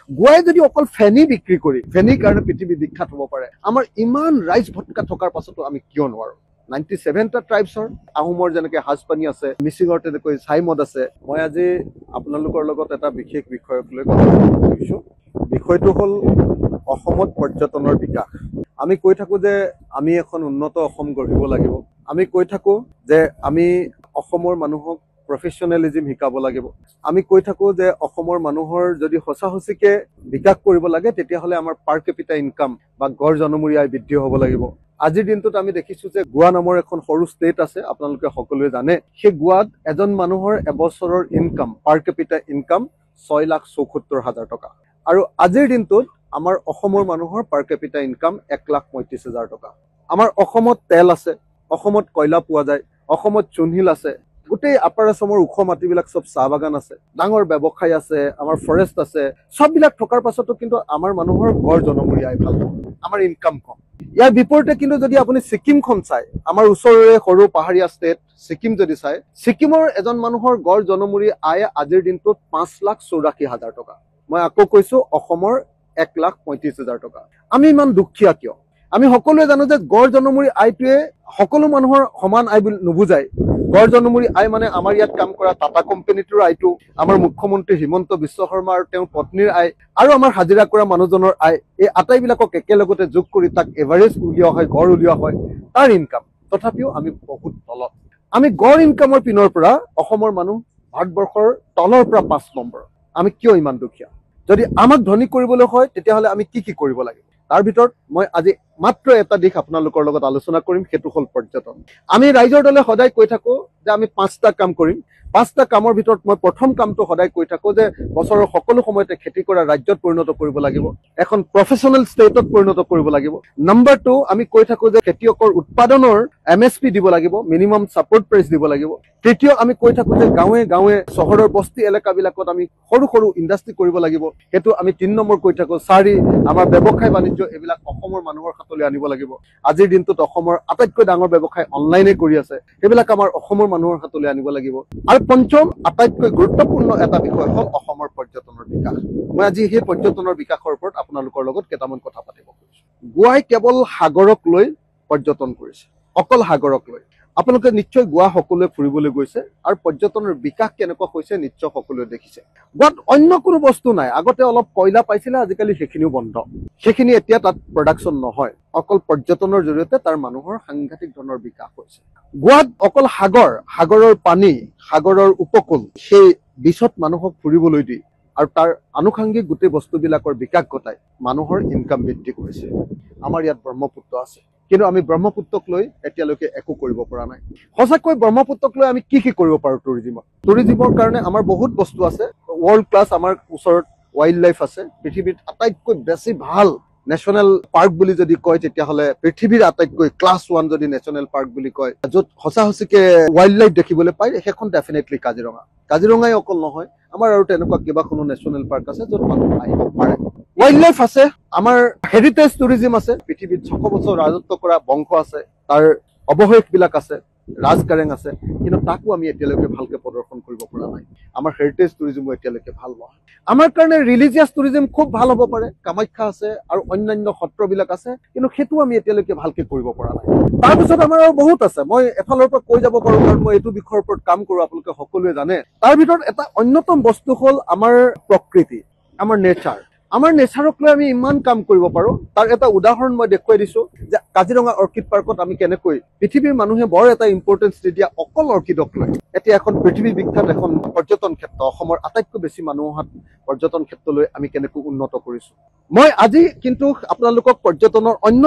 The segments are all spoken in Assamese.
গোৱাই যদি অকল ফেনী বিক্ৰী কৰি ফেনীৰ কাৰণে পৃথিৱী বিখ্যাত হ'ব পাৰে, আমাৰ ইমান ৰাইজ ভটকা থকাৰ পাছতো আমি কিয় নোৱাৰো? 97টা ট্ৰাইবছৰ আহোমৰ যেনেকৈ সাজপানী আছে, মিচিঙৰ তেনেকৈ ছাইমদ আছে। মই আজি আপোনালোকৰ লগত এটা বিশেষ বিষয়ক লৈ কথা পাতিছোঁ। বিষয়টো হ'ল অসমত পৰ্যটনৰ বিকাশ। আমি কৈ থাকোঁ যে আমি এখন উন্নত অসম গঢ়িব লাগিব। আমি কৈ থাকোঁ যে আমি অসমৰ মানুহক প্ৰফেশ্যনেলিজিম শিকাব লাগিব। আমি কৈ থাকোঁ যে অসমৰ মানুহৰ যদি সঁচা সঁচিকে বিকাশ কৰিব লাগে, তেতিয়াহ'লে আমাৰ পাৰ কেপিটা ইনকাম বা গড় জনমূৰি আয় বৃদ্ধি হ'ব লাগিব। আজিৰ দিনটোত আমি দেখিছোঁ যে গোৱা নামৰ এখন সৰু ষ্টেট আছে, আপোনালোকে সকলোৱে জানে। সেই গোৱাত এজন মানুহৰ এবছৰৰ ইনকাম, পাৰ কেপিটা ইনকাম 6,74,000 টকা। আৰু আজিৰ দিনটোত আমাৰ অসমৰ মানুহৰ পাৰ কেপিটা ইনকাম 1,35,000 টকা। আমাৰ অসমত তেল আছে, অসমত কয়লা পোৱা যায়, অসমত চুনশিল আছে, গোটেই আপাৰ আছামৰ ওখ মাটিবিলাক চব চাহ বাগান আছে, ডাঙৰ ব্যৱসায় আছে, আমাৰ ফৰেষ্ট আছে। চববিলাক থকাৰ পাছতো কিন্তু আমাৰ মানুহৰ গড় জনমূৰি আয় ভাল, আমাৰ ইনকাম কম। ইয়াৰ বিপৰীতে কিন্তু যদি আপুনি ছিকিমখন চাই, আমাৰ ওচৰৰে সৰু পাহাৰীয়া ষ্টেট ছিকিম যদি চাই, ছিকিমৰ এজন মানুহৰ গড় জনমূৰি আয় আজিৰ দিনটোত 5,84,000 টকা। মই আকৌ কৈছো অসমৰ 1,35,000 টকা। আমি ইমান দুখীয়া কিয়? আমি সকলোৱে জানো যে গড় জনমূৰি আয়টোৱে সকলো মানুহৰ সমান আয় বুলি নুবুজায়। গড় জনমূৰি আয় মানে আমাৰ ইয়াত কাম কৰা টাটা কোম্পানীটোৰ আয়টো, আমাৰ মুখ্যমন্ত্ৰী হিমন্ত বিশ্ব শৰ্মা আৰু তেওঁৰ পত্নীৰ আয়, আৰু আমাৰ হাজিৰা কৰা মানুহজনৰ আয়, এই আটাইবিলাকক একেলগতে যোগ কৰি তাক এভাৰেজ উলিওৱা হয়, গড় উলিওৱা হয়, তাৰ ইনকাম। তথাপিও আমি বহুত তলত। আমি গড় ইনকামৰ পিনৰ পৰা অসমৰ মানুহ ভাৰতবৰ্ষৰ তলৰ পৰা 5 নম্বৰ। আমি কিয় ইমান দুখীয়া? যদি আমাক ধনী কৰিবলৈ হয়, তেতিয়াহ'লে আমি কি কি কৰিব লাগিব? তাৰ ভিতৰত মই আজি মাত্ৰ এটা দিশ আপোনালোকৰ লগত আলোচনা কৰিম, সেইটো হ'ল পৰ্যটন। আমি ৰাইজৰ দলে সদায় কৈ থাকোঁ যে আমি 5টা কাম কৰিম। 5টা কামৰ ভিতৰত মই প্ৰথম কামটো সদায় কৈ থাকোঁ যে বছৰৰ সকলো সময়তে খেতি কৰা ৰাজ্যত পৰিণত কৰিব লাগিব, এখন প্ৰফেশ্যনেল ষ্টেটত পৰিণত কৰিব লাগিব। নম্বৰ 2, আমি কৈ থাকোঁ যে খেতিয়কৰ উৎপাদনৰ MSP দিব লাগিব, মিনিমাম ছাপৰ্ট প্ৰাইচ দিব লাগিব। তৃতীয়, আমি কৈ থাকোঁ যে গাঁৱে গাঁৱে চহৰৰ বস্তি এলেকাবিলাকত আমি সৰু সৰু ইণ্ডাষ্ট্ৰি কৰিব লাগিব, সেইটো আমি 3 নম্বৰ কৈ থাকোঁ। 4, আমাৰ ব্যৱসায় বাণিজ্য এইবিলাক অসমৰ মানুহৰ হাতলৈ আনিব লাগিব। আজিৰ দিনটোত অসমৰ আটাইতকৈ ডাঙৰ ব্যৱসায় অনলাইনে কৰি আছে, সেইবিলাক আমাৰ অসমৰ মানুহৰ হাতলৈ আনিব লাগিব। আৰু পঞ্চম, আটাইতকৈ গুৰুত্বপূৰ্ণ এটা বিষয় হ'ল অসমৰ পৰ্যটনৰ বিকাশ। মই আজি সেই পৰ্যটনৰ বিকাশৰ ওপৰত আপোনালোকৰ লগত কেইটামান কথা পাতিব খুজিছোঁ। গোৱাই কেৱল সাগৰক লৈ পৰ্যটন কৰিছে, অকল সাগৰক লৈ। আপোনালোকে নিশ্চয় গোৱা সকলোৱে ফুৰিবলৈ গৈছে, আৰু পৰ্যটনৰ বিকাশ কেনেকুৱা হৈছে নিশ্চয় সকলোৱে দেখিছে। গোৱাত অন্য কোনো বস্তু নাই। আগতে অলপ কয়লা পাইছিলে, আজিকালি সেইখিনিও বন্ধ। সেইখিনি এতিয়া তাত প্ৰডাকশ্যন নহয়, অকল পৰ্যটনৰ জৰিয়তে তাৰ মানুহৰ সাংঘাতিক ধৰণৰ বিকাশ হৈছে। গোৱাত অকল সাগৰৰ পানী, সাগৰৰ উপকূল, সেই বিচত মানুহক ফুৰিবলৈ দি আৰু তাৰ আনুষাংগিক গোটেই বস্তুবিলাকৰ বিকাশ ঘটাই মানুহৰ ইনকাম বৃদ্ধি কৰিছে। আমাৰ ইয়াত ব্ৰহ্মপুত্ৰ আছে, কিন্তু আমি ব্ৰহ্মপুত্ৰক লৈ এতিয়ালৈকে একো কৰিব পৰা নাই। সঁচাকৈ ব্ৰহ্মপুত্ৰক লৈ আমি কি কি কৰিব পাৰোঁ? টুৰিজিমৰ কাৰণে আমাৰ বহুত বস্তু আছে। ৱৰ্ল্ড ক্লাছ আমাৰ ওচৰত ৱাইল্ড লাইফ আছে। পৃথিৱীত আটাইতকৈ বেছি ভাল নেশ্যনেল পাৰ্ক বুলি যদি কয়, তেতিয়াহ'লে পৃথিৱীৰ আটাইতকৈ ক্লাছ 1 যদি নেশ্যনেল পাৰ্ক বুলি কয়, য'ত সঁচা সঁচিকে ৱাইল্ড লাইফ দেখিবলৈ পায়, সেইখন ডেফিনেটলি কাজিৰঙা। কাজিৰঙাই অকল নহয়, আমাৰ আৰু তেনেকুৱা কেইবাখনো নেশ্যনেল পাৰ্ক আছে য'ত মানুহ আহিব পাৰে। ৱাইল্ড লাইফ আছে, আমাৰ হেৰিটেজ টুৰিজিম আছে, পৃথিৱীত 600 বছৰ ৰাজত্ব কৰা বংশ আছে, তাৰ অৱশেষবিলাক আছে, ৰাজকাৰেং আছে, কিন্তু তাকো আমি এতিয়ালৈকে ভালকে প্ৰদৰ্শন কৰিব পৰা নাই। আমাৰ হেৰিটেজ টুৰিজিমো এতিয়ালৈকে ভাল নহয়। আমাৰ কাৰণে ৰিলিজিয়াছ টুৰিজিম খুব ভাল হ'ব পাৰে, কামাখ্যা আছে আৰু অন্যান্য সত্ৰবিলাক আছে, কিন্তু সেইটো আমি এতিয়ালৈকে ভালকে কৰিব পৰা নাই। তাৰপিছত আমাৰ আৰু বহুত আছে, মই এফালৰ পৰা কৈ যাব পাৰোঁ, কাৰণ মই এইটো বিষয়ৰ ওপৰত কাম কৰোঁ, আপোনালোকে সকলোৱে জানে। তাৰ ভিতৰত এটা অন্যতম বস্তু হ'ল আমাৰ প্ৰকৃতি, আমাৰ নেচাৰ। আমাৰ নেচাৰক লৈ আমি ইমান কাম কৰিব পাৰোঁ। তাৰ এটা উদাহৰণ মই দেখুৱাই দিছোঁ যে কাজিৰঙা অৰ্কিড পাৰ্কত আমি কেনেকৈ পৃথিৱীৰ মানুহে বৰ এটা ইম্পৰ্টেঞ্চ দিয়া অকল অৰ্কিডক লৈ এতিয়া এখন পৃথিৱী বিখ্যাত এখন পৰ্যটন ক্ষেত্ৰ, অসমৰ আটাইতকৈ বেছি মানুহ অহা পৰ্যটন ক্ষেত্ৰলৈ আমি কেনেকৈ উন্নত কৰিছোঁ। মই আজি কিন্তু আপোনালোকক পৰ্যটনৰ অন্য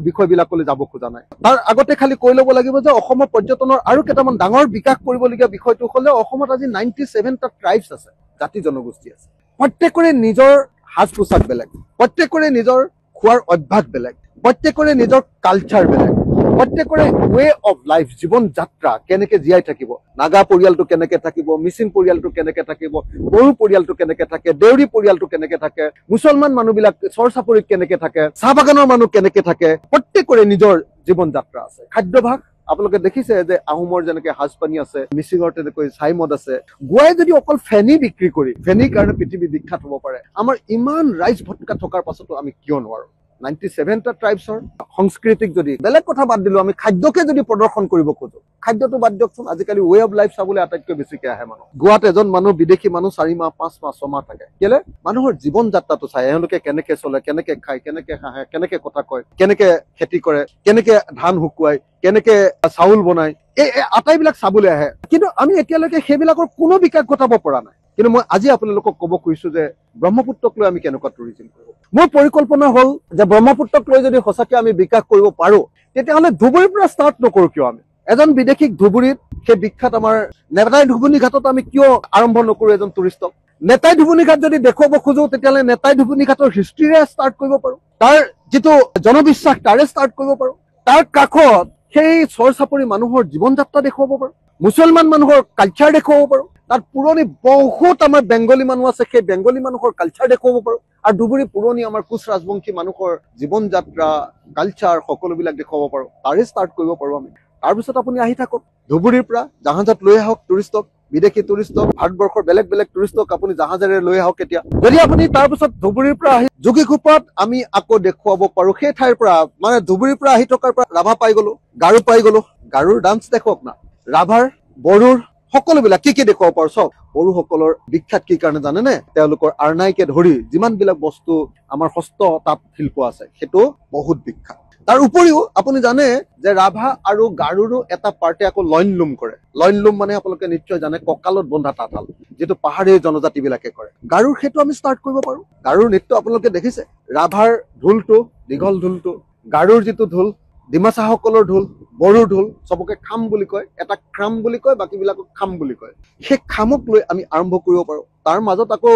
বিষয়বিলাকলৈ যাব খোজা নাই। তাৰ আগতে খালি কৈ ল'ব লাগিব যে অসমৰ পৰ্যটনৰ আৰু কেইটামান ডাঙৰ বিকাশ কৰিবলগীয়া বিষয়টো হ'লে অসমত আজি 97টা ট্ৰাইবছ আছে, জাতি জনগোষ্ঠী আছে। প্ৰত্যেকৰে নিজৰ সাজ পোছাক বেলেগ, প্ৰত্যেকৰে নিজৰ খোৱাৰ অভ্যাস বেলেগ, প্ৰত্যেকৰে নিজৰ কালচাৰ বেলেগ, প্ৰত্যেকৰে ৱে অফ লাইফ, জীৱন যাত্ৰা কেনেকে জীয়াই থাকিব, নাগা পৰিয়ালটো কেনেকে থাকিব, মিচিং পৰিয়ালটো কেনেকে থাকিব, বড়ো পৰিয়ালটো কেনেকে থাকে, দেউৰী পৰিয়ালটো কেনেকে থাকে, মুছলমান মানুহবিলাক চৰ চাপৰিত কেনেকে থাকে, চাহ বাগানৰ মানুহ কেনেকে থাকে, প্ৰত্যেকৰে নিজৰ জীৱন যাত্ৰা আছে। খাদ্যাভ্যাস আপোনালোকে দেখিছে যে আহোমৰ যেনেকে সাজপানী আছে, মিচিঙৰ তেনেকৈ ছাইমদ আছে। গোৱাই যদি অকল ফেনী বিক্ৰী কৰি ফেনীৰ কাৰণে পৃথিৱী বিখ্যাত হ'ব পাৰে, আমাৰ ইমান ৰাইজ ভটকা থকাৰ পাছতো আমি কিয় নোৱাৰো? 97টা ট্ৰাইবছৰ সংস্কৃতিক যদি বেলেগ কথা বাদ দিলো, আমি খাদ্যকে যদি প্ৰদৰ্শন কৰিব খোজো, খাদ্যটো বাদ দিয়কচোন। আজিকালি ৱে অফ লাইফ চাবলৈ আটাইতকৈ বেছিকে আহে মানুহ। গোৱাত এজন মানুহ, বিদেশী মানুহ 4 মাহ 5 মাহ 6 মাহ থাকে। কেলে? মানুহৰ জীৱন যাত্ৰাটো চাই, এওঁলোকে কেনেকে চলে, কেনেকে খায়, কেনেকে হাঁহে, কেনেকে কথা কয়, কেনেকে খেতি কৰে, কেনেকে ধান শুকুৱাই, কেনেকে চাউল বনায়, এই আটাইবিলাক চাবলৈ আহে। কিন্তু আমি এতিয়ালৈকে সেইবিলাকৰ কোনো বিকাশ ঘটাব পৰা নাই। কিন্তু মই আজি আপোনালোকক ক'ব খুজিছো যে ব্ৰহ্মপুত্ৰক লৈ আমি কেনেকুৱা টুৰিজিম কৰিব। মোৰ পৰিকল্পনা হ'ল যে ব্ৰহ্মপুত্ৰক লৈ যদি সঁচাকে আমি বিকাশ কৰিব পাৰো, তেতিয়াহ'লে ধুবুৰীৰ পৰা ষ্টাৰ্ট নকৰো কিয় আমি? এজন বিদেশীক ধুবুৰীত, সেই বিখ্যাত আমাৰ নেতাই ধুবুনী ঘাটত আমি কিয় আৰম্ভ নকৰো এজন টুৰিষ্টক? নেতাই ধুবুনী ঘাট যদি দেখুৱাব খোজো, তেতিয়াহ'লে নেতাই ধুবুনী ঘাটৰ হিষ্ট্ৰীৰে ষ্টাৰ্ট কৰিব পাৰো, তাৰ যিটো জনবিশ্বাস তাৰে ষ্টাৰ্ট কৰিব পাৰো। তাৰ কাষত সেই চৰ চাপৰি মানুহৰ জীৱন যাত্ৰা দেখুৱাব পাৰো, মুছলমান মানুহৰ কালচাৰ দেখুৱাব পাৰো, তাত পুৰণি বহুত আমাৰ বেংগলী মানুহ আছে, সেই বেংগলী মানুহৰ কালচাৰ দেখুৱাব পাৰো। আৰু ধুবুৰী পুৰণি আমাৰ কোচ ৰাজবংশী মানুহৰ জীৱন যাত্ৰা, কালচাৰ সকলোবিলাক দেখুৱাব পাৰো। তাৰে ষ্টাৰ্ট কৰিব পাৰো আমি। তাৰপিছত আপুনি আহি থাকক ধুবুৰীৰ পৰা জাহাজত লৈ আহক টুৰিষ্টক, বিদেশী টুৰিষ্টক, ভাৰতবৰ্ষৰ বেলেগ বেলেগ টুৰিষ্টক আপুনি জাহাজেৰে লৈ আহক। এতিয়া যদি আপুনি তাৰপিছত ধুবুৰীৰ পৰা আহি যোগীঘোপাত আমি আকৌ দেখুৱাব পাৰো, সেই ঠাইৰ পৰা মানে ধুবুৰীৰ পৰা আহি থকাৰ পৰা ৰাভা পাই গলো, গাৰো পাই গলো। গাৰোৰ ডান্স দেখক না, ৰাভাৰ, বড়োৰ সকলোবিলাক কি কি দেখুৱাব পাৰো চাওক। বড়োসকলৰ বিখ্যাত কি কাৰণে জানেনে? তেওঁলোকৰ আৰনাইকে ধৰি যিমান বিলাক বস্তু আমাৰ হস্ত তাঁত শিল্প আছে, সেইটো বহুত বিখ্যাত। তাৰ উপৰিও আপুনি জানে যে ৰাভা আৰু গাৰোৰো এটা পাৰ্টে আকৌ লইনলুম কৰে। লইনলুম মানে আপোনালোকে নিশ্চয় জানে, কঁকালত বন্ধা তাঁতশাল, যিটো পাহাৰীয়া জনজাতি বিলাকে কৰে। গাৰোৰ সেইটো আমি ষ্টাৰ্ট কৰিব পাৰো। গাৰোৰ নৃত্য আপোনালোকে দেখিছে, ৰাভাৰ ঢোলটো, দীঘল ঢোলটো, গাৰোৰ যিটো ঢোল, ডিমাচাসকলৰ ঢোল, বড়োৰ ঢোল, চবকে খাম বুলি কয়, এটা ক্ৰাম বুলি কয়, বাকী বিলাকক খাম বুলি কয়। সেই খামক লৈ আমি আৰম্ভ কৰিব পাৰো। তাৰ মাজত আকৌ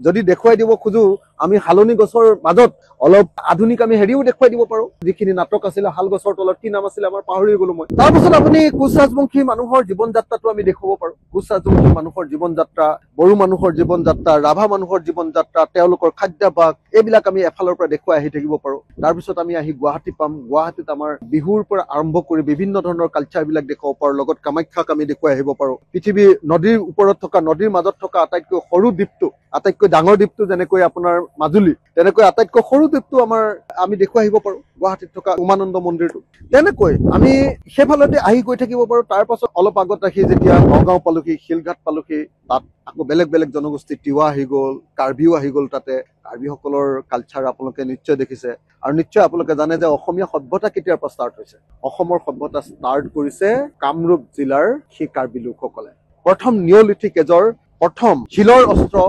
যদি দেখুৱাই দিব খোজো, আমি হালনি গছৰ মাজত অলপ আধুনিক আমি হেৰিও দেখুৱাই দিব পাৰো। যিখিনি নাটক আছিলে, শাল গছৰ তলত কি নাম আছিলে আমাৰ পাহৰি গলো মই। তাৰপিছত আপুনি কোচ ৰাজবংশী মানুহৰ জীৱন যাত্ৰাটো আমি দেখুৱাব পাৰো। কোচ ৰাজবংশী মানুহৰ জীৱন যাত্ৰা, বড়ো মানুহৰ জীৱন যাত্ৰা, ৰাভা মানুহৰ জীৱন যাত্ৰা, তেওঁলোকৰ খাদ্যাভাস, এইবিলাক আমি এফালৰ পৰা দেখুৱাই আহি থাকিব পাৰো। তাৰপিছত আমি আহি গুৱাহাটী পাম। গুৱাহাটীত আমাৰ বিহুৰ পৰা আৰম্ভ কৰি বিভিন্ন ধৰণৰ কালচাৰ বিলাক দেখুৱাব পাৰো। লগত কামাখ্যাক আমি দেখুৱাই আহিব পাৰো। পৃথিৱীৰ নদীৰ ওপৰত থকা, নদীৰ মাজত থকা আটাইতকৈ সৰু দ্বীপটো, আটাইতকৈ ডাঙৰ দ্বীপটো যেনেকৈ আপোনাৰ মাজুলী, তেনেকৈ আটাইতকৈ সৰু দ্বীপটো আমাৰ আমি দেখুৱাই আহিব পাৰো, গুৱাহাটীত থকা উমানন্দ মন্দিৰটো। তেনেকৈ আমি সেইফালতে আহি গৈ থাকিব পাৰো। তাৰ পাছত অলপ আগত ৰাখি যেতিয়া নগাঁও পালোহি, শিলঘাট পালোহি, তাত আকৌ বেলেগ বেলেগ জনগোষ্ঠী, তিৱা আহি গ'ল, কাৰ্বিও আহি গ'ল। তাতে কাৰ্বিসকলৰ কালচাৰ আপোনালোকে নিশ্চয় দেখিছে। আৰু নিশ্চয় আপোনালোকে জানে যে অসমীয়া সভ্যতা কেতিয়াৰ পৰা ষ্টাৰ্ট হৈছে। অসমৰ সভ্যতা ষ্টাৰ্ট কৰিছে কামৰূপ জিলাৰ সেই কাৰ্বি লোকসকলে। প্ৰথম নিঅলিথিক এজৰ প্ৰথম শিলৰ অস্ত্ৰ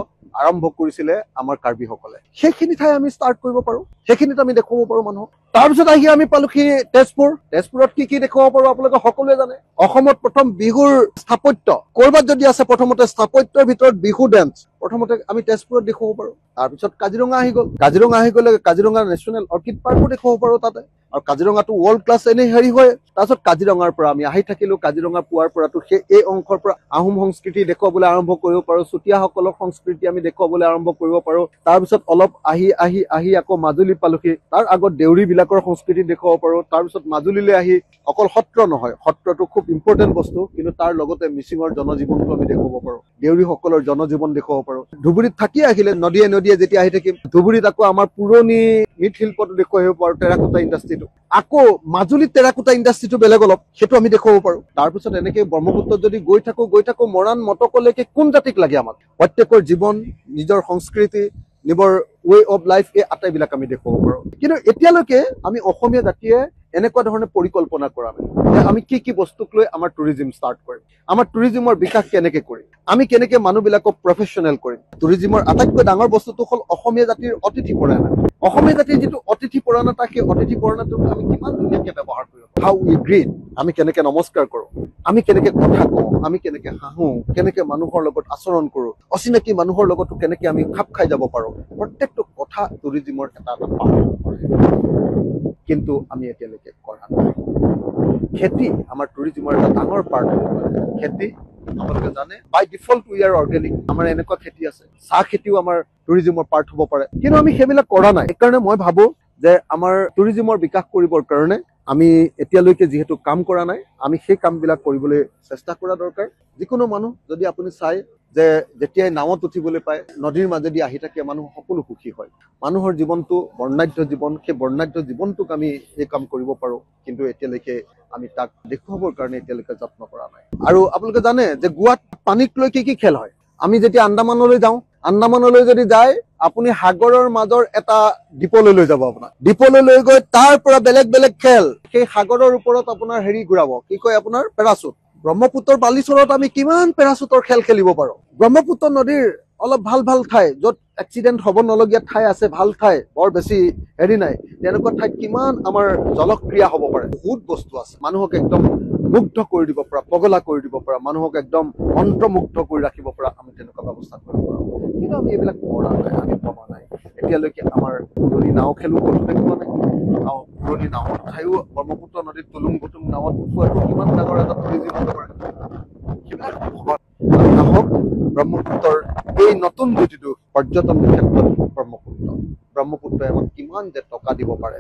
আৰম্ভ কৰিছিলে আমাৰ কাৰ্বিসকলে। সেইখিনি ঠাই আমি ষ্টাৰ্ট কৰিব পাৰো, সেইখিনিত আমি দেখুৱাব পাৰো মানুহক। তাৰপিছত আহি আমি পালোহি তেজপুৰ। তেজপুৰত কি কি দেখুৱাব পাৰো আপোনালোকে সকলোৱে জানে। অসমত প্ৰথম বিহুৰ স্থাপত্য কৰবাত যদি আছে, প্ৰথমতে স্থাপত্যৰ ভিতৰত বিহু ডেন্স প্ৰথমতে আমি তেজপুৰত দেখুৱাব পাৰো। তাৰপিছত কাজিৰঙা আহি গ'ল। কাজিৰঙা আহি গ'লে কাজিৰঙা নেশ্যনেল অৰ্কিড পাৰ্কো দেখুৱাব পাৰো তাতে। আৰু কাজিৰঙাটো ৱৰ্ল্ড ক্লাছ এনেই হেৰি হয়। তাৰপিছত কাজিৰঙাৰ পৰা আমি আহি থাকিলো। কাজিৰঙা পোৱাৰ পৰাতো সেই এই অংশৰ পৰা আহোম সংস্কৃতি দেখুৱাবলৈ আৰম্ভ কৰিব পাৰো, চুতীয়াসকলৰ সংস্কৃতি আমি দেখুৱাবলৈ আৰম্ভ কৰিব পাৰো। তাৰপিছত অলপ আহি আহি আহি আকৌ মাজুলী পালোহি। তাৰ আগত দেউৰী বিলাকৰ সংস্কৃতি দেখুৱাব পাৰো। তাৰপিছত মাজুলীলৈ আহি অকল সত্ৰ নহয়, সত্ৰটো খুব ইম্পৰ্টেণ্ট বস্তু, কিন্তু তাৰ লগতে মিচিঙৰ জনজীৱনটো আমি দেখুৱাব পাৰো, দেউৰীসকলৰ জনজীৱন দেখুৱাব পাৰো। ধুবুৰীত থাকি আহিলে নদীয়ে নদীয়ে যেতিয়া আহি থাকিম, ধুবুৰীত আকৌ আমাৰ পুৰণি মৃৎশিল্পটো দেখুৱাই আহিব পাৰো, টেৰাকোটা ইণ্ডাষ্ট্ৰিটো। আকৌ মাজুলীত টেৰাকোটা ইণ্ডাষ্ট্ৰিটো বেলেগ অলপ, সেইটো আমি দেখুৱাব পাৰো। তাৰপিছত এনেকে ব্ৰহ্মপুত্ৰত যদি গৈ থাকো মৰাণ মটকলৈকে কোন জাতিক লাগে আমাক? প্ৰত্যেকৰ জীৱন, নিজৰ সংস্কৃতি, নিজৰ ৱে অফ লাইফ, এই আটাইবিলাক আমি দেখুৱাব পাৰো। কিন্তু এতিয়ালৈকে আমি অসমীয়া জাতিয়ে এনেকুৱা ধৰণে পৰিকল্পনা কৰা নাই যে আমি কি কি বস্তুক লৈ আমাৰ টুৰিজিম ষ্টাৰ্ট কৰিম, আমাৰ টুৰিজিমৰ বিকাশ কেনেকে কৰিম, আমি কেনেকে মানুহবিলাকক প্ৰফেশ্যনেল কৰিম। টুৰিজিমৰ আটাইতকৈ ডাঙৰ বস্তুটো হ'ল অসমীয়া জাতিৰ অতিথি পৰায়ণতা। অসমীয়া জাতিৰ যিটো অতিথি পৰায়ণতা, সেই অতিথি পৰায়ণতাটো আমি কিমান ধুনীয়াকে ব্যৱহাৰ কৰিব পাৰো। হাউ উই গ্ৰীট, আমি কেনেকে নমস্কাৰ কৰো, আমি কেনেকে কথা কওঁ, আমি কেনেকে হাঁহো, কেনেকে মানুহৰ লগত আচৰণ কৰো, অচিনাকি মানুহৰ লগতো কেনেকে আমি খাপ খাই যাব পাৰো। প্ৰত্যেকটো কথা টুৰিজিমৰ এটা এটা পাৰ্ট। কিন্তু আমি এতিয়ালৈকে কৰা নাই। খেতি আমাৰ টুৰিজিমৰ এটা ডাঙৰ পাৰ্ট। খেতি আপোনালোকে জানে, বাই ডিফল্ট উই আৰ অৰ্গেনিক। আমাৰ এনেকুৱা খেতি আছে, চাহ খেতিও আমাৰ টুৰিজিমৰ পাৰ্ট হ'ব পাৰে, কিন্তু আমি সেইবিলাক কৰা নাই। সেইকাৰণে মই ভাবো যে আমাৰ টুৰিজিমৰ বিকাশ কৰিবৰ কাৰণে আমি এতিয়ালৈকে যিহেতু কাম কৰা নাই, আমি সেই কামবিলাক কৰিবলৈ চেষ্টা কৰা দৰকাৰ। যিকোনো মানুহ যদি আপুনি চাই যে যেতিয়াই নাৱত উঠিবলৈ পায়, নদীৰ মাজেদি আহি থাকে, মানুহ সকলো সুখী হয়। মানুহৰ জীৱনটো বৰ্ণাঢ্য জীৱন, সেই বৰ্ণাঢ্য জীৱনটোক আমি এই কাম কৰিব পাৰোঁ, কিন্তু এতিয়ালৈকে আমি তাক দেখুৱাবৰ কাৰণে এতিয়ালৈকে যত্ন কৰা নাই। আৰু আপোনালোকে জানে যে গোৱাত পানীক লৈ কি খেল হয়। আমি যেতিয়া আন্দামানলৈ যাওঁ, আন্দামানলৈ যদি যায়, আপুনি সাগৰৰ মাজৰ এটা দ্বীপলৈ লৈ যাব। আপোনাক দ্বীপলৈ লৈ গৈ তাৰ পৰা বেলেগ বেলেগ খেল, সেই সাগৰৰ ওপৰত আপোনাৰ ঘূৰাব, কি কয় আপোনাৰ পেৰাচুট। ব্ৰহ্মপুত্ৰৰ বালিচৰত আমি কিমান পেৰাচুটৰ খেল খেলিব পাৰোঁ। ব্ৰহ্মপুত্ৰ নদীৰ অলপ ভাল ভাল ঠাই, য'ত এক্সিডেণ্ট হ'ব নলগীয়া ঠাই আছে, ভাল ঠাই, বৰ বেছি নাই, তেনেকুৱা ঠাইত কিমান আমাৰ জলক্ৰিয়া হ'ব পাৰে। বহুত বস্তু আছে মানুহক একদম মুগ্ধ কৰি দিব পৰা, পগলা কৰি দিব পৰা, মানুহক একদম মন্ত্ৰমুগ্ধ কৰি ৰাখিব পৰা আমি তেনেকুৱা ব্যৱস্থা কৰিব পাৰোঁ। কিন্তু আমি এইবিলাক কৰা নাই, আমি ভবা নাই। এতিয়ালৈকে আমাৰ পুৰণি নাও খেলো ক'তো দেখুওৱা নাই। পুৰণি নাৱৰ ঠাইও ব্ৰহ্মপুত্ৰ নদীত তুলুং ভুতুং নাৱত উঠোৱাটো কিমান ডাঙৰ এটা টুৰিজিম হ'ব পাৰে, সেইবিলাক ভবা। আহক ব্ৰহ্মপুত্ৰৰ এই নতুন জুতিটো পৰ্যটন ক্ষেত্ৰত ব্ৰহ্মপুত্ৰই আমাক কিমান যে টকা দিব পাৰে,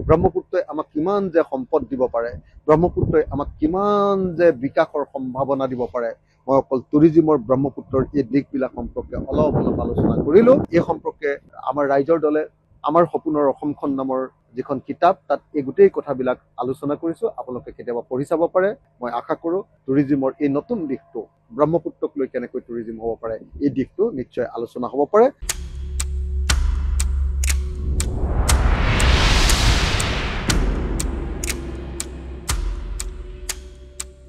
ব্ৰহ্মপুত্ৰই আমাক কিমান যে সম্পদ দিব পাৰে, ব্ৰহ্মপুত্ৰই আমাক কিমান যে বিকাশৰ সম্ভাৱনা দিব পাৰে। মই অকল টুৰিজিমৰ ব্ৰহ্মপুত্ৰৰ এই দিশবিলাক সম্পৰ্কে অলপ আলোচনা কৰিলোঁ। এই সম্পৰ্কে আমাৰ ৰাইজৰ দলে আমাৰ সপোনৰ অসমখন নামৰ যিখন কিতাপ, তাত এই গোটেই কথাবিলাক আলোচনা কৰিছোঁ। আপোনালোকে কেতিয়াবা পঢ়ি চাব পাৰে। মই আশা কৰোঁ টুৰিজিমৰ এই নতুন দিশটো, ব্ৰহ্মপুত্ৰক লৈ কেনেকৈ টুৰিজিম হ'ব পাৰে, এই দিশটো নিশ্চয় আলোচনা হ'ব পাৰে।